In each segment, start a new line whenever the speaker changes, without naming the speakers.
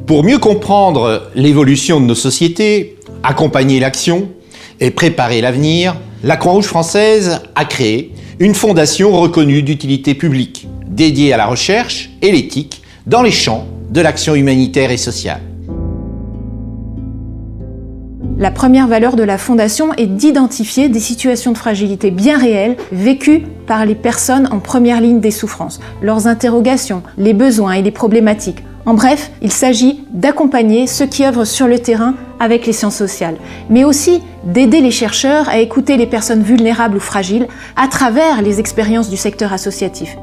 Pour mieux comprendre l'évolution de nos sociétés, accompagner l'action et préparer l'avenir, la Croix-Rouge française a créé une fondation reconnue d'utilité publique, dédiée à la recherche et l'éthique dans les champs de l'action humanitaire et sociale.
La première valeur de la Fondation est d'identifier des situations de fragilité bien réelles vécues par les personnes en première ligne des souffrances, leurs interrogations, les besoins et les problématiques. En bref, il s'agit d'accompagner ceux qui œuvrent sur le terrain avec les sciences sociales, mais aussi d'aider les chercheurs à écouter les personnes vulnérables ou fragiles à travers les expériences du secteur associatif.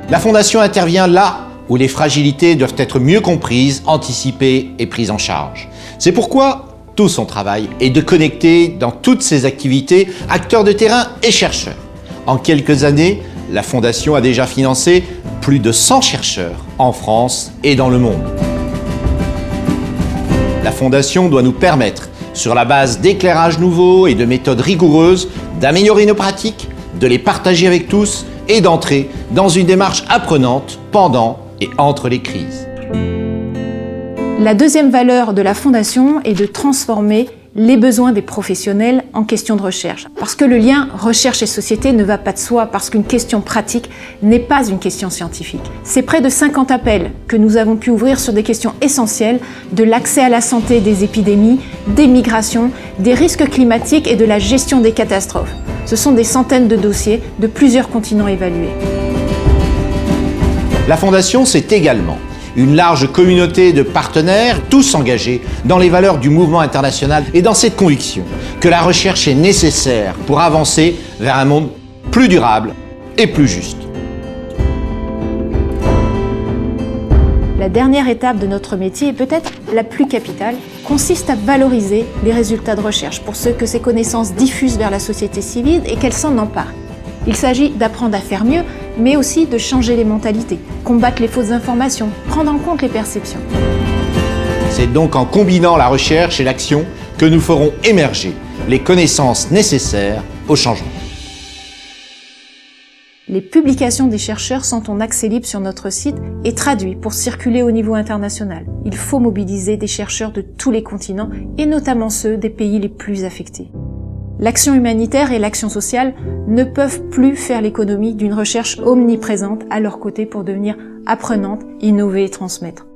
La Fondation intervient là où les fragilités doivent être mieux comprises, anticipées et prises en charge. C'est pourquoi tout son travail est de connecter dans toutes ses activités acteurs de terrain et chercheurs. En quelques années, la Fondation a déjà financé plus de 100 chercheurs en France et dans le monde. La Fondation doit nous permettre, sur la base d'éclairages nouveaux et de méthodes rigoureuses, d'améliorer nos pratiques, de les partager avec tous et d'entrer dans une démarche apprenante pendant et entre les crises.
La deuxième valeur de la Fondation est de transformer les besoins des professionnels en questions de recherche. Parce que le lien recherche et société ne va pas de soi, parce qu'une question pratique n'est pas une question scientifique. C'est près de 50 appels que nous avons pu ouvrir sur des questions essentielles de l'accès à la santé des épidémies, des migrations, des risques climatiques et de la gestion des catastrophes. Ce sont des centaines de dossiers de plusieurs continents évalués.
La Fondation, c'est également une large communauté de partenaires, tous engagés dans les valeurs du mouvement international et dans cette conviction que la recherche est nécessaire pour avancer vers un monde plus durable et plus juste.
La dernière étape de notre métier, et peut-être la plus capitale, consiste à valoriser les résultats de recherche pour que ces connaissances diffusent vers la société civile et qu'elle s'en empare. Il s'agit d'apprendre à faire mieux, mais aussi de changer les mentalités, combattre les fausses informations, prendre en compte les perceptions.
C'est donc en combinant la recherche et l'action que nous ferons émerger les connaissances nécessaires au changement.
Les publications des chercheurs sont en accès libre sur notre site et traduites pour circuler au niveau international. Il faut mobiliser des chercheurs de tous les continents et notamment ceux des pays les plus affectés. L'action humanitaire et l'action sociale ne peuvent plus faire l'économie d'une recherche omniprésente à leur côté pour devenir apprenante, innover et transmettre.